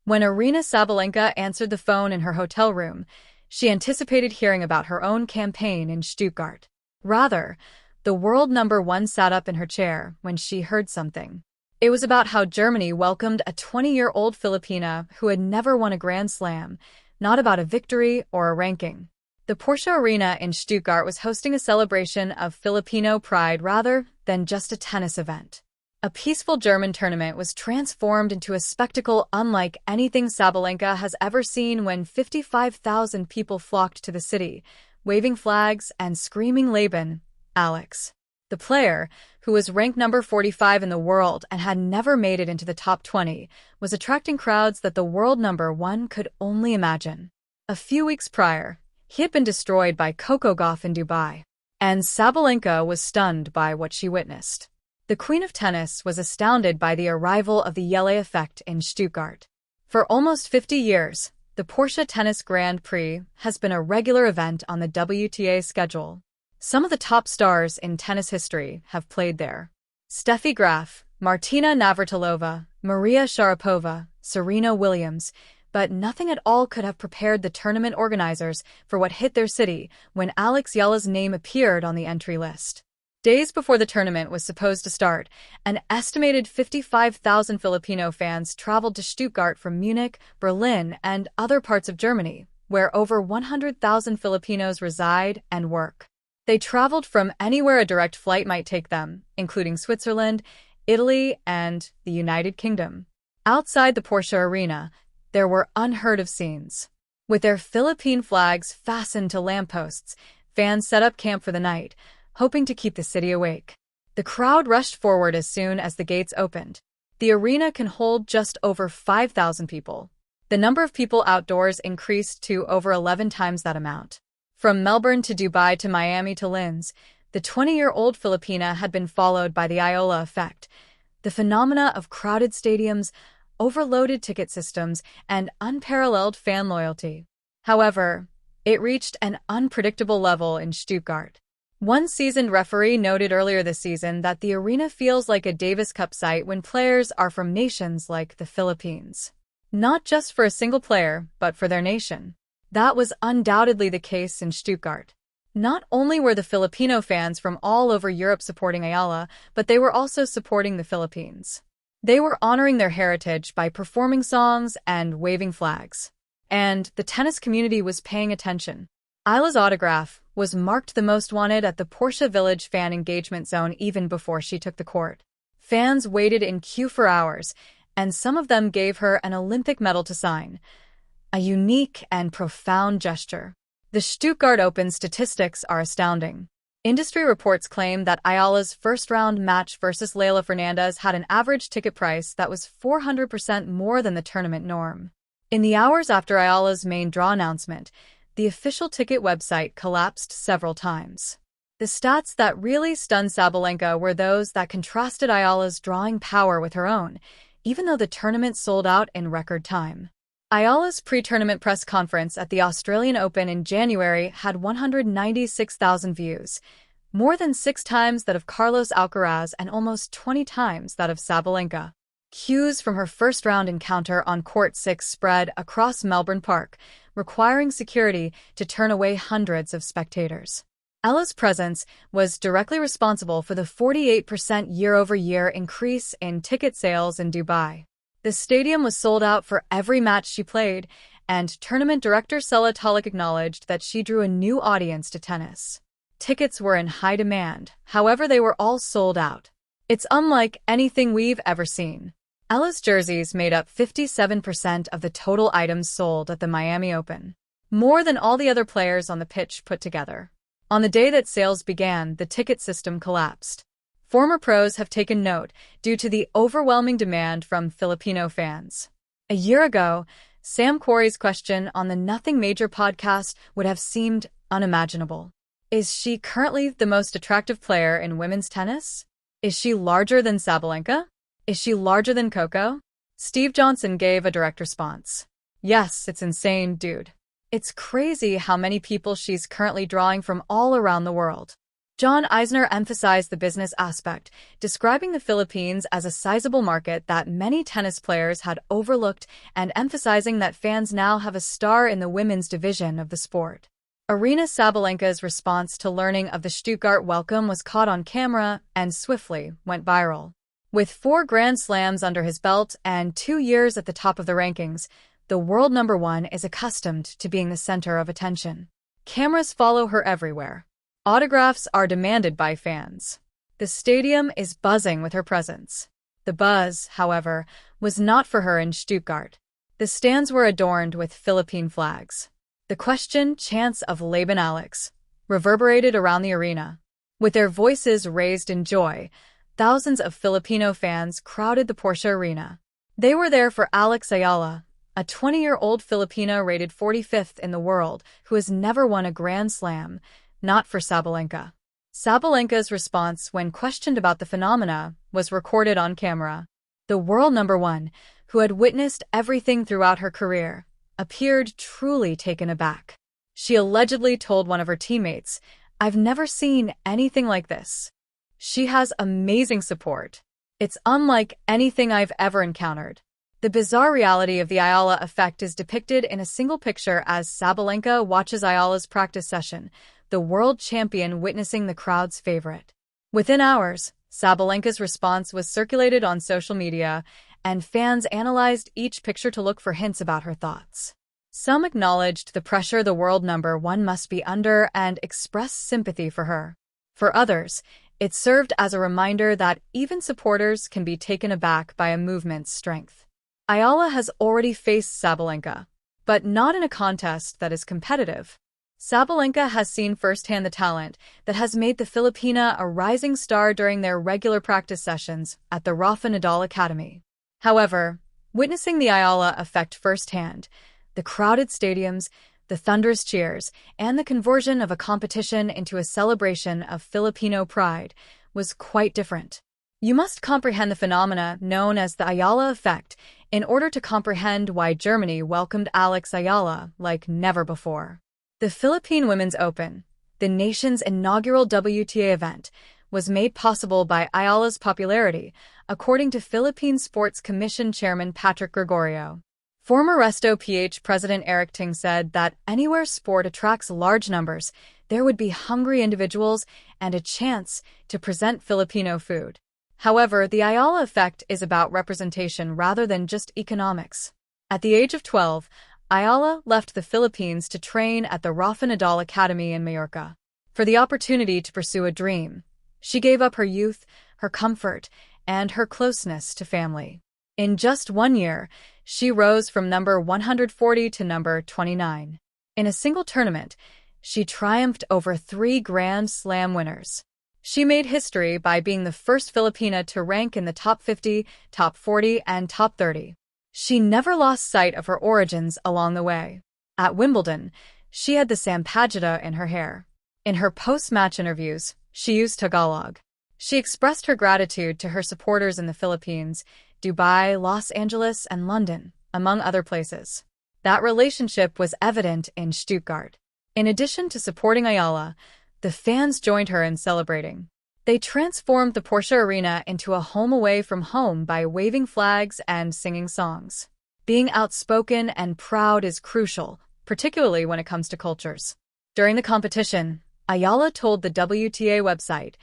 When Aryna Sabalenka answered the phone in her hotel room, she anticipated hearing about her own campaign in Stuttgart. Rather, the world number one sat up in her chair when she heard something. It was about how Germany welcomed a 20-year-old Filipina who had never won a Grand Slam, not about a victory or a ranking. The Porsche Arena in Stuttgart was hosting a celebration of Filipino pride rather than just a tennis event. A peaceful German tournament was transformed into a spectacle unlike anything Sabalenka has ever seen when 55,000 people flocked to the city, waving flags and screaming Leben, Alex. The player, who was ranked number 45 in the world and had never made it into the top 20, was attracting crowds that the world number one could only imagine. A few weeks prior, he had been destroyed by Coco Gauff in Dubai, and Sabalenka was stunned by what she witnessed. The Queen of Tennis was astounded by the arrival of the Yele effect in Stuttgart. For almost 50 years, the Porsche Tennis Grand Prix has been a regular event on the WTA schedule. Some of the top stars in tennis history have played there. Steffi Graf, Martina Navratilova, Maria Sharapova, Serena Williams, but nothing at all could have prepared the tournament organizers for what hit their city when Alex Eala's name appeared on the entry list. Days before the tournament was supposed to start, an estimated 55,000 Filipino fans traveled to Stuttgart from Munich, Berlin, and other parts of Germany, where over 100,000 Filipinos reside and work. They traveled from anywhere a direct flight might take them, including Switzerland, Italy, and the United Kingdom. Outside the Porsche Arena, there were unheard-of scenes. With their Philippine flags fastened to lampposts, fans set up camp for the night, hoping to keep the city awake. The crowd rushed forward as soon as the gates opened. The arena can hold just over 5,000 people. The number of people outdoors increased to over 11 times that amount. From Melbourne to Dubai to Miami to Linz, the 20-year-old Filipina had been followed by the Eala effect, the phenomena of crowded stadiums, overloaded ticket systems, and unparalleled fan loyalty. However, it reached an unpredictable level in Stuttgart. One seasoned referee noted earlier this season that the arena feels like a Davis Cup site when players are from nations like the Philippines. Not just for a single player, but for their nation. That was undoubtedly the case in Stuttgart. Not only were the Filipino fans from all over Europe supporting Eala, but they were also supporting the Philippines. They were honoring their heritage by performing songs and waving flags. And the tennis community was paying attention. Eala's autograph was marked the most wanted at the Porsche Village fan engagement zone even before she took the court. Fans waited in queue for hours, and some of them gave her an Olympic medal to sign. A unique and profound gesture. The Stuttgart Open statistics are astounding. Industry reports claim that Eala's first-round match versus Leylah Fernandez had an average ticket price that was 400% more than the tournament norm. In the hours after Eala's main draw announcement, the official ticket website collapsed several times. The stats that really stunned Sabalenka were those that contrasted Eala's drawing power with her own, even though the tournament sold out in record time. Eala's pre-tournament press conference at the Australian Open in January had 196,000 views, more than 6 times that of Carlos Alcaraz and almost 20 times that of Sabalenka. Cues from her first-round encounter on Court 6 spread across Melbourne Park, requiring security to turn away hundreds of spectators. Eala's presence was directly responsible for the 48% year-over-year increase in ticket sales in Dubai. The stadium was sold out for every match she played, and tournament director Sela Talik acknowledged that she drew a new audience to tennis. Tickets were in high demand, however they were all sold out. It's unlike anything we've ever seen. Eala's jerseys made up 57% of the total items sold at the Miami Open, more than all the other players on the pitch put together. On the day that sales began, the ticket system collapsed. Former pros have taken note due to the overwhelming demand from Filipino fans. A year ago, Sam Quarry's question on the Nothing Major podcast would have seemed unimaginable. Is she currently the most attractive player in women's tennis? Is she larger than Sabalenka? Is she larger than Coco? Steve Johnson gave a direct response. Yes, it's insane, dude. It's crazy how many people she's currently drawing from all around the world. John Eisner emphasized the business aspect, describing the Philippines as a sizable market that many tennis players had overlooked and emphasizing that fans now have a star in the women's division of the sport. Aryna Sabalenka's response to learning of the Stuttgart welcome was caught on camera and swiftly went viral. With 4 Grand Slams under his belt and 2 years at the top of the rankings, the world number 1 is accustomed to being the center of attention. Cameras follow her everywhere. Autographs are demanded by fans. The stadium is buzzing with her presence. The buzz, however, was not for her in Stuttgart. The stands were adorned with Philippine flags. The question, chants of Laban Alex, reverberated around the arena. With their voices raised in joy, thousands of Filipino fans crowded the Porsche Arena. They were there for Alex Eala, a 20-year-old Filipino rated 45th in the world who has never won a Grand Slam, not for Sabalenka. Sabalenka's response when questioned about the phenomena was recorded on camera. The world number 1, who had witnessed everything throughout her career, appeared truly taken aback. She allegedly told one of her teammates, "I've never seen anything like this. She has amazing support. It's unlike anything I've ever encountered." The bizarre reality of the Eala effect is depicted in a single picture as Sabalenka watches Eala's practice session, the world champion witnessing the crowd's favorite. Within hours, Sabalenka's response was circulated on social media, and fans analyzed each picture to look for hints about her thoughts. Some acknowledged the pressure the world number 1 must be under and expressed sympathy for her. For others, it served as a reminder that even supporters can be taken aback by a movement's strength. Eala has already faced Sabalenka, but not in a contest that is competitive. Sabalenka has seen firsthand the talent that has made the Filipina a rising star during their regular practice sessions at the Rafa Nadal Academy. However, witnessing the Eala effect firsthand, the crowded stadiums, the thunderous cheers, and the conversion of a competition into a celebration of Filipino pride was quite different. You must comprehend the phenomena known as the Eala effect in order to comprehend why Germany welcomed Alex Eala like never before. The Philippine Women's Open, the nation's inaugural WTA event, was made possible by Eala's popularity, according to Philippine Sports Commission Chairman Patrick Gregorio. Former Resto PH President Eric Ting said that anywhere sport attracts large numbers, there would be hungry individuals and a chance to present Filipino food. However, the Eala effect is about representation rather than just economics. At the age of 12, Eala left the Philippines to train at the Rafa Nadal Academy in Majorca. For the opportunity to pursue a dream, she gave up her youth, her comfort, and her closeness to family. In just 1 year, she rose from number 140 to number 29. In a single tournament, she triumphed over 3 Grand Slam winners. She made history by being the first Filipina to rank in the top 50, top 40, and top 30. She never lost sight of her origins along the way. At Wimbledon, she had the sampaguita in her hair. In her post-match interviews, she used Tagalog. She expressed her gratitude to her supporters in the Philippines, Dubai, Los Angeles, and London, among other places. That relationship was evident in Stuttgart. In addition to supporting Eala, the fans joined her in celebrating. They transformed the Porsche Arena into a home away from home by waving flags and singing songs. Being outspoken and proud is crucial, particularly when it comes to cultures. During the competition, Eala told the WTA website,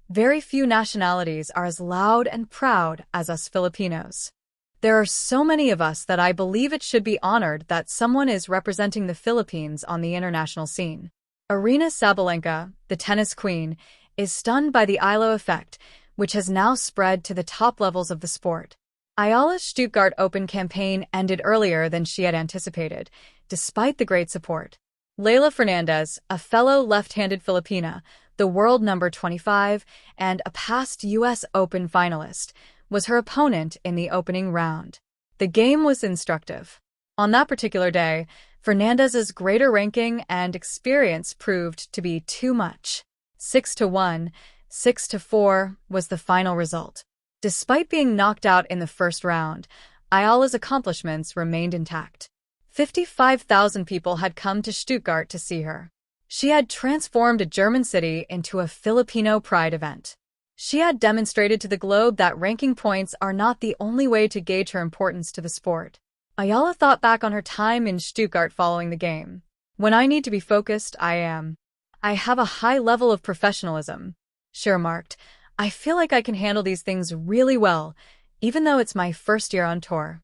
"Very few nationalities are as loud and proud as us Filipinos. There are so many of us that I believe it should be honored that someone is representing the Philippines on the international scene." Aryna Sabalenka, the tennis queen, is stunned by the Eala effect, which has now spread to the top levels of the sport. Eala's Stuttgart Open campaign ended earlier than she had anticipated, despite the great support. Leylah Fernandez, a fellow left-handed Filipina, the world number 25, and a past U.S. Open finalist, was her opponent in the opening round. The game was instructive. On that particular day, Fernandez's greater ranking and experience proved to be too much. 6-1, 6-4 was the final result. Despite being knocked out in the first round, Eala's accomplishments remained intact. 55,000 people had come to Stuttgart to see her. She had transformed a German city into a Filipino pride event. She had demonstrated to the globe that ranking points are not the only way to gauge her importance to the sport. Eala thought back on her time in Stuttgart following the game. "When I need to be focused, I am. I have a high level of professionalism," she remarked. "I feel like I can handle these things really well, even though it's my first year on tour.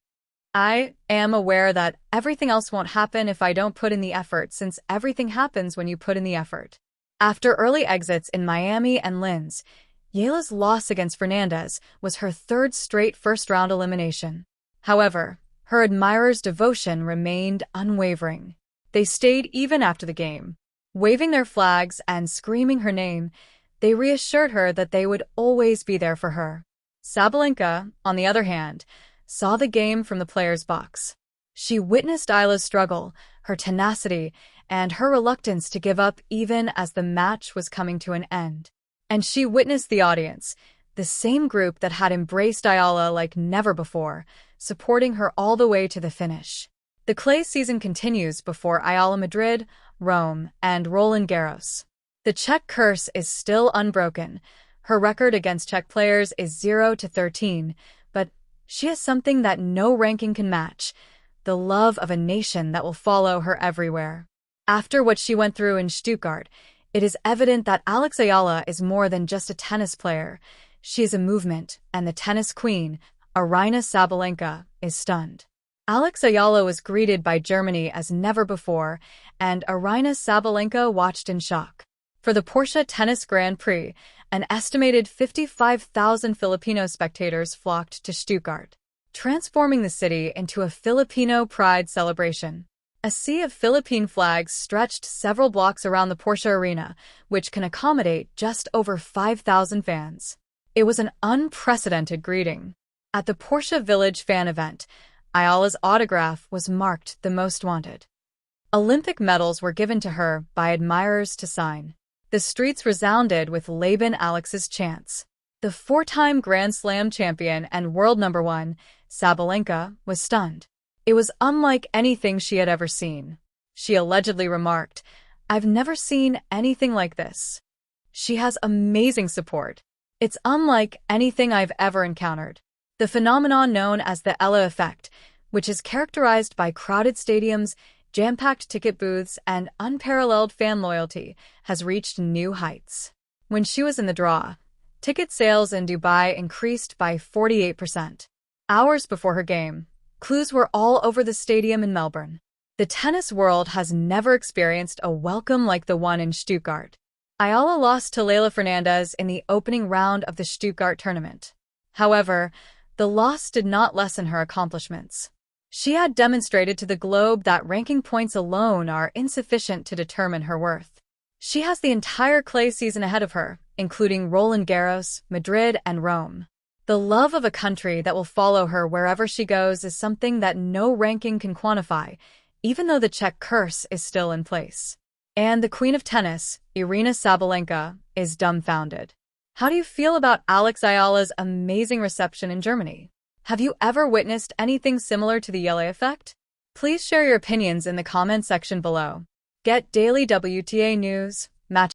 I am aware that everything else won't happen if I don't put in the effort, since everything happens when you put in the effort." After early exits in Miami and Linz, Eala's loss against Fernandez was her third straight first-round elimination. However, her admirers' devotion remained unwavering. They stayed even after the game. Waving their flags and screaming her name, they reassured her that they would always be there for her. Sabalenka, on the other hand, saw the game from the player's box. She witnessed Eala's struggle, her tenacity, and her reluctance to give up even as the match was coming to an end. And she witnessed the audience, the same group that had embraced Eala like never before, supporting her all the way to the finish. The clay season continues before Eala Madrid, Rome, and Roland Garros. The Czech curse is still unbroken. Her record against Czech players is 0-13, but she has something that no ranking can match: the love of a nation that will follow her everywhere. After what she went through in Stuttgart, it is evident that Alex Eala is more than just a tennis player. She is a movement, and the tennis queen, Aryna Sabalenka, is stunned. Alex Eala was greeted by Germany as never before, and Aryna Sabalenka watched in shock. For the Porsche Tennis Grand Prix, an estimated 55,000 Filipino spectators flocked to Stuttgart, transforming the city into a Filipino pride celebration. A sea of Philippine flags stretched several blocks around the Porsche Arena, which can accommodate just over 5,000 fans. It was an unprecedented greeting. At the Porsche Village fan event, Eala's autograph was marked the most wanted. Olympic medals were given to her by admirers to sign. The streets resounded with Laban Alex's chants. The four-time Grand Slam champion and world number one, Sabalenka, was stunned. It was unlike anything she had ever seen. She allegedly remarked, "I've never seen anything like this. She has amazing support. It's unlike anything I've ever encountered." The phenomenon known as the Eala effect, which is characterized by crowded stadiums, jam-packed ticket booths, and unparalleled fan loyalty, has reached new heights. When she was in the draw, ticket sales in Dubai increased by 48%. Hours before her game, clues were all over the stadium in Melbourne. The tennis world has never experienced a welcome like the one in Stuttgart. Eala lost to Leylah Fernandez in the opening round of the Stuttgart tournament. However, the loss did not lessen her accomplishments. She had demonstrated to the globe that ranking points alone are insufficient to determine her worth. She has the entire clay season ahead of her, including Roland Garros, Madrid, and Rome. The love of a country that will follow her wherever she goes is something that no ranking can quantify, even though the Czech curse is still in place. And the queen of tennis, Aryna Sabalenka, is dumbfounded. How do you feel about Alex Eala's amazing reception in Germany? Have you ever witnessed anything similar to the Eala effect? Please share your opinions in the comment section below. Get daily WTA news,